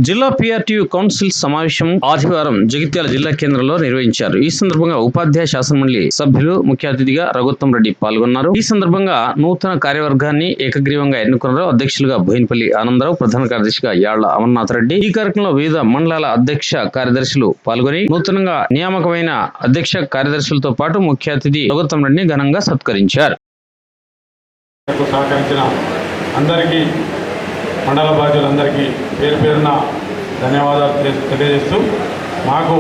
జిల్లా PRTU council సమావేశం ఆదివారం జగిత్యాల జిల్లా కేంద్రంలో నిర్వహించారు. ఈ సందర్భంగా ఉపాధ్యాయ శాసనమండలి సభ్యులు ముఖ్య అతిథిగా రఘుత్తం రెడ్డి పాల్గొన్నారు. ఈ సందర్భంగా నూతన కార్యవర్గాన్ని ఏకగ్రీవంగా ఎన్నుకున్నారు. అధ్యక్షులుగా బోయినపల్లి ఆనందరావు, ప్రధాన కార్యదర్శిగా యాళ్ల అమర్నాథ్ రెడ్డి. ఈ కార్యక్రమంలో వివిధ మండలాల అధ్యక్ష కార్యదర్శులు పాల్గొని నూతనంగా నియామకమైన అధ్యక్ష కార్యదర్శులతో పాటు ముఖ్య అతిథి రఘుత్తం రెడ్డిని ఘనంగా సత్కరించారు. అందరికీ మండల బాధ్యులందరికీ పేరు పేరున ధన్యవాదాలు తెలియజేస్తూ మాకు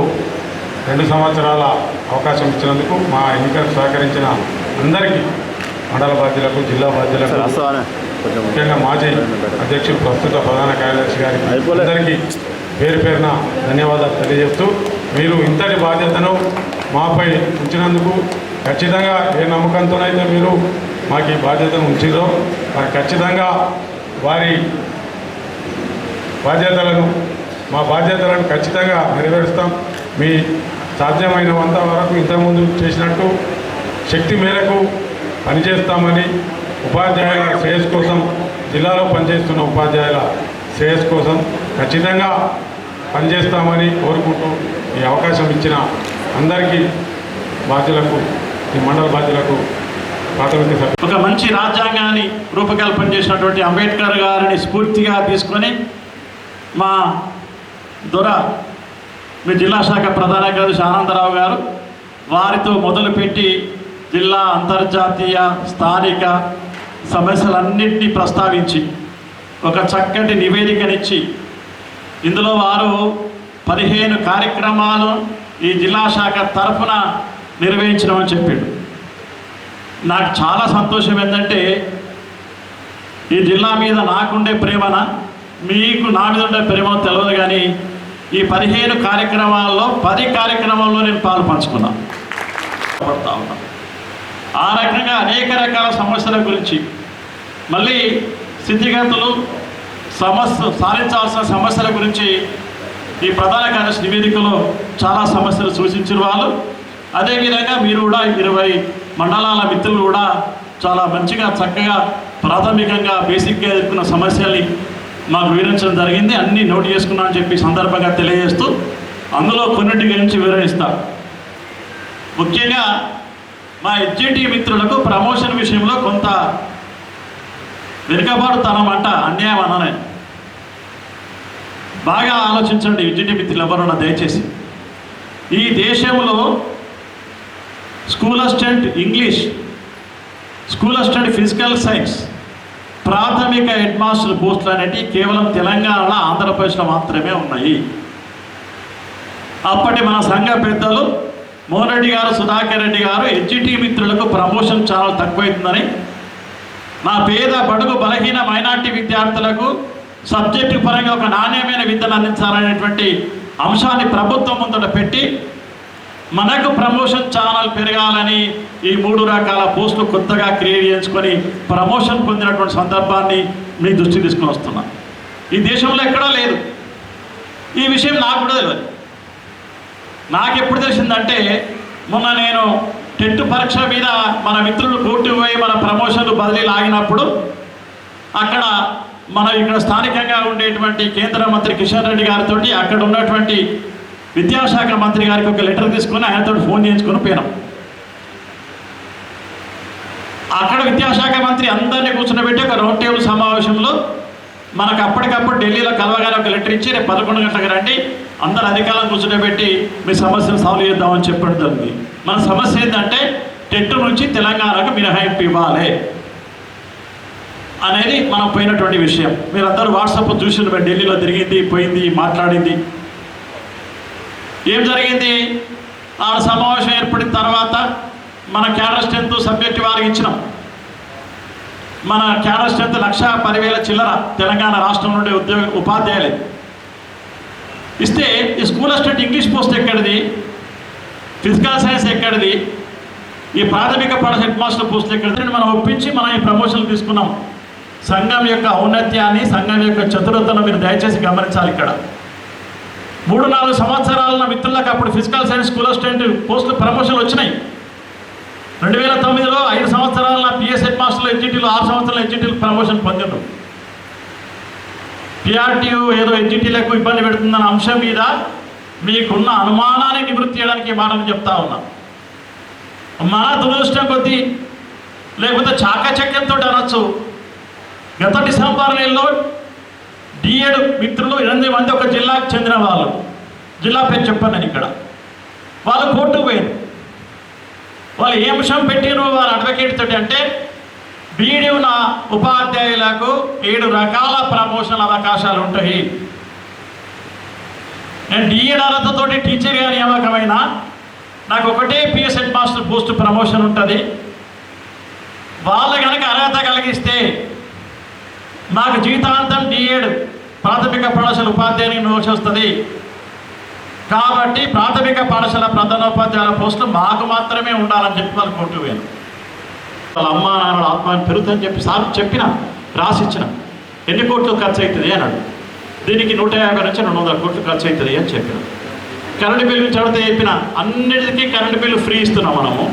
2 సంవత్సరాల అవకాశం ఇచ్చినందుకు మా ఎన్నికలకు సహకరించిన అందరికీ మండల బాధ్యులకు, జిల్లా బాధ్యులకు, ముఖ్యంగా మాజీ అధ్యక్షులు, ప్రస్తుత ప్రధాన కార్యదర్శి గారికి అందరికీ పేరు పేరున ధన్యవాదాలు తెలియజేస్తూ మీరు ఇంతటి బాధ్యతను మాపై ఉంచినందుకు ఖచ్చితంగా ఏ నమ్మకంతోనైతే మీరు మాకు ఈ బాధ్యతను ఉంచిరో మరి ఖచ్చితంగా వారి మా బాధ్యతలను ఖచ్చితంగా నెరవేరుస్తాం. మీ సాధ్యమైనంత వరకు ఇంతకుముందు చేసినట్టు శక్తి మేరకు పనిచేస్తామని, ఉపాధ్యాయుల శ్రేయస్ కోసం, జిల్లాలో పనిచేస్తున్న ఉపాధ్యాయుల శ్రేయస్ కోసం ఖచ్చితంగా పనిచేస్తామని కోరుకుంటూ ఈ అవకాశం ఇచ్చిన అందరికీ బాధ్యులకు, ఈ మండల బాధ్యులకు ఒక మంచి రాజ్యాంగాన్ని రూపకల్పన చేసినటువంటి అంబేద్కర్ గారిని స్ఫూర్తిగా తీసుకొని మా దొర మీ జిల్లా శాఖ ప్రధాన కార్యదర్శి ఆనందరావు గారు వారితో మొదలుపెట్టి జిల్లా, అంతర్జాతీయ, స్థానిక సమస్యలన్నింటినీ ప్రస్తావించి ఒక చక్కటి నివేదికనిచ్చి ఇందులో వారు 15 కార్యక్రమాలు ఈ జిల్లా శాఖ తరఫున నిర్వహించడం చెప్పాడు. నాకు చాలా సంతోషం ఏంటంటే ఈ జిల్లా మీద నాకుండే ప్రేమన మీకు నా మీద ఉండే ప్రేమను తెలియదు, కానీ ఈ 15 కార్యక్రమాల్లో 10 కార్యక్రమాల్లో నేను పాలు పంచుకున్నాను. ఆ రకంగా అనేక రకాల సమస్యల గురించి, మళ్ళీ స్థితిగతులు, సాధించాల్సిన సమస్యల గురించి ఈ ప్రధాన కార్యదర్శి నివేదికలో చాలా సమస్యలు సూచించిన వాళ్ళు. అదేవిధంగా మీరు కూడా 20 మండలాల మిత్రులు కూడా చాలా మంచిగా, చక్కగా, ప్రాథమికంగా, బేసిక్గా ఎదుర్కొన్న సమస్యల్ని మాకు వివరించడం జరిగింది. అన్నీ నోట్ చేసుకున్నామని చెప్పి సందర్భంగా తెలియజేస్తూ అందులో కొన్నింటి గురించి వివరిస్తా. ముఖ్యంగా మా ఎడ్జిటి మిత్రులకు ప్రమోషన్ విషయంలో కొంత వెనుకబాటుతనం అంట, అన్యాయం అన్ననే. బాగా ఆలోచించండి ఎడ్జిటి మిత్రులు ఎవరున్నా దయచేసి. ఈ దేశంలో school assistant English, school assistant physical science, ప్రాథమిక హెడ్ మాస్టర్ పోస్టులు అనేవి కేవలం తెలంగాణలో, ఆంధ్రప్రదేశ్లో మాత్రమే ఉన్నాయి. అప్పటి మన సంఘ పెద్దలు మోహన్ రెడ్డి గారు, సుధాకర్ రెడ్డి గారు ఎడ్జిటి మిత్రులకు ప్రమోషన్ చాలా తక్కువైతుందని, మా పేద, బడుగు, బలహీన మైనార్టీ విద్యార్థులకు సబ్జెక్టు పరంగా ఒక నాణ్యమైన విద్యను అందించాలనేటువంటి అంశాన్ని ప్రభుత్వం ముందట పెట్టి మనకు ప్రమోషన్ ఛానల్ పెరగాలని ఈ 3 రకాల పోస్టులు కొత్తగా క్రియేట్ చేసుకొని ప్రమోషన్ పొందినటువంటి సందర్భాన్ని మీ దృష్టికి తీసుకొని వస్తున్నా. ఈ దేశంలో ఎక్కడా లేదు. ఈ విషయం నాకు కూడా తెలియదు. నాకు ఎప్పుడు తెలిసిందంటే మొన్న నేను టెట్ పరీక్ష మీద మన మిత్రులు కోర్టుకు పోయి మన ప్రమోషన్లు బదిలీలు ఆగినప్పుడు అక్కడ ఇక్కడ స్థానికంగా ఉండేటువంటి కేంద్ర మంత్రి కిషన్ రెడ్డి గారితో అక్కడ ఉన్నటువంటి విద్యాశాఖ మంత్రి గారికి ఒక లెటర్ తీసుకొని ఆయనతో ఫోన్ చేయించుకొని పోయినాం. అక్కడ విద్యాశాఖ మంత్రి అందరినీ కూర్చోబెట్టి ఒక రౌండ్ టేబుల్ సమావేశంలో మనకు అప్పటికప్పుడు ఢిల్లీలో కలవగానే ఒక లెటర్ ఇచ్చి రేపు 11 గంటలకు రండి, అందరు అధికారులను కూర్చోబెట్టి మీ సమస్యను సాల్వ్ చేద్దామని చెప్పడం జరిగింది. మన సమస్య ఏంటంటే టెట్ నుంచి తెలంగాణకు మినహాయింపు ఇవ్వాలి అనేది మనం పోయినటువంటి విషయం. మీరందరూ వాట్సాప్ చూసిన ఢిల్లీలో తిరిగింది, పోయింది, మాట్లాడింది. ఏం జరిగింది? ఆ సమావేశం ఏర్పడిన తర్వాత మన క్యాడర్ స్ట్రెంత్ సబ్జెక్టు వారికి ఇచ్చినాం. మన క్యాడర్ స్ట్రెంత్ 1,10,000 చిల్లర తెలంగాణ రాష్ట్రం నుండి ఉపాధ్యాయులు ఇస్తే ఈ స్కూల్ అసిస్టెంట్ ఇంగ్లీష్ పోస్ట్ ఎక్కడిది, ఫిజికల్ సైన్స్ ఎక్కడిది, ఈ ప్రాథమిక పాఠశాల హెడ్ మాస్టర్ పోస్ట్ ఎక్కడిది మనం ఒప్పించి మనం ఈ ప్రమోషన్లు తీసుకున్నాం. సంఘం యొక్క ఔన్నత్యాన్ని, సంఘం యొక్క చతురతను మీరు దయచేసి గమనించాలి. ఇక్కడ 3-4 సంవత్సరాల మిత్రులకు అప్పుడు ఫిజికల్ సైన్స్ స్కూల్ అసిస్టెంట్ పోస్టులు ప్రమోషన్లు వచ్చినాయి. 2009లో 5 సంవత్సరాల పిఎస్ హెడ్ మాస్టర్లు, ఎడ్జిటీలు 6 సంవత్సరాల ఎడ్జిటీలు ప్రమోషన్ పొందినారు. పిఆర్టీయు ఏదో ఎన్జిటీలకు ఇబ్బంది పెడుతుందన్న అంశం మీద మీకున్న అనుమానాన్ని నివృత్తి చేయడానికి ఈ మాటలు చెప్తా ఉన్నా. మన దురదృష్టం కొద్దీ లేకపోతే చాకచక్యంతో అనొచ్చు, గత డిసెంబర్ నెలలో డిఎడ్ మిత్రులు 8 మంది ఒక జిల్లాకు చెందిన వాళ్ళు, జిల్లా పేరు చెప్పాను నేను ఇక్కడ, వాళ్ళు కోర్టుకు పోయారు. వాళ్ళు ఏ అంశం పెట్టిన వారు అడ్వకేట్ తోటి అంటే బీడీ ఉన్న ఉపాధ్యాయులకు 7 రకాల ప్రమోషన్ అవకాశాలు ఉంటాయి. నేను డిఎడ్ అర్హతతోటి టీచర్గా నియామకమైనా నాకు ఒకటే PS head master post promotion ఉంటుంది. వాళ్ళ కనుక అర్హత కలిగిస్తే నాకు జీవితాంతం డిఎడ్ ప్రాథమిక పాఠశాల ఉపాధ్యాయునికి నోట్స్ వస్తుంది. కాబట్టి ప్రాథమిక పాఠశాల ప్రధానోపాధ్యాయుల పోస్టులు మాకు మాత్రమే ఉండాలని చెప్పి వాళ్ళు కోర్టు పోయాను. వాళ్ళ అమ్మ నాన్న ఆత్మాన్ని పెరుగుతుందని చెప్పి సార్ చెప్పిన, రాసిచ్చిన. ఎన్ని కోట్లు ఖర్చు అవుతుంది అన్నాడు. దీనికి 150 నుంచి 200 కోట్లు ఖర్చు అవుతుంది అని చెప్పిన. కరెంటు బిల్లు నుంచి అడిగితే చెప్పిన, అన్నిటికీ కరెంటు బిల్లు ఫ్రీ ఇస్తున్నాం మనము.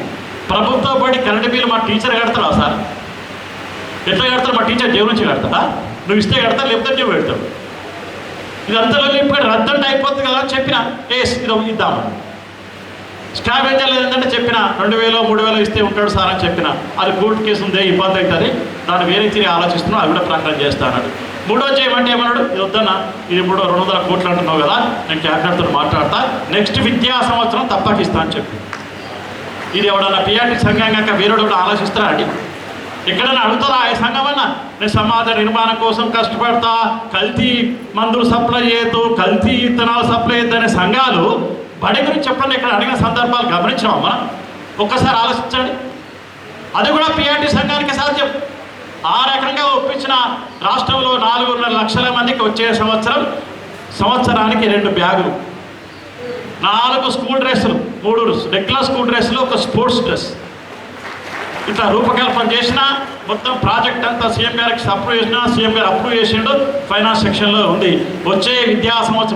ప్రభుత్వం బట్టి కరెంటు బిల్లు మా టీచర్ కడతారా సార్? ఎట్లా కడతారు? మా టీచర్ జేబు నుంచి కడతారా? నువ్వు ఇస్తే కడతా, లేకపోతే జేబు పెడతావు. ఇదంతా ఇప్పుడు రద్దంటే అయిపోతుంది కదా అని చెప్పిన. ఇది ఇద్దామని స్కావెంజర్ ఏంటంటే చెప్పిన 2000 3000 ఇస్తే ఉంటాడు సార్ అని చెప్పిన. అది కోర్టు కేసు ఉంది, ఇబ్బంది అవుతుంది, దాన్ని వేరే తిరిగి ఆలోచిస్తున్నాం, అది కూడా ప్రకటన చేస్తా అన్నాడు. మూడోది చేయమంటే ఏమన్నాడు, ఇది వద్దన్నా, ఇది 200 కోట్లు అంటున్నావు కదా, నేను క్యాబినెట్తో మాట్లాడతా, నెక్స్ట్ విద్యా సంవత్సరం తప్పకిస్తా అని చెప్పి. ఇది ఎవడన్నా పిఆర్టీ సంఘంగా వేరేడు కూడా ఆలోచిస్తారా అండి? ఎక్కడైనా అడుగుతారా ఆ సంఘం అన్నా? నేను సమాజ నిర్మాణం కోసం కష్టపడతా, కల్తీ మందులు సప్లై చేయొద్దు, కల్తీ విత్తనాలు సప్లై చేయొద్దు అనే సంఘాలు బడి గురించి చెప్పండి. ఇక్కడ అడిగిన సందర్భాలు గమనించామా మనం? ఒక్కసారి ఆలోచించండి. అది కూడా పిఆర్టీ సంఘానికి సాధ్యం. ఆ రకంగా ఒప్పించిన రాష్ట్రంలో 4.5 లక్షల మందికి వచ్చే సంవత్సరానికి 2 బ్యాగులు, 4 స్కూల్ డ్రెస్సులు, 3 రెగ్యులర్ స్కూల్ డ్రెస్సులు, 1 స్పోర్ట్స్ డ్రెస్, ఇట్లా రూపకల్పన చేసిన మొత్తం ప్రాజెక్ట్ అంతా సీఎం గారికి అప్రూవ్ చేసిన, సీఎం గారు అప్రూవ్ చేసిండు, ఫైనాన్స్ సెక్షన్లో ఉంది. వచ్చే విద్యా సంవత్సరం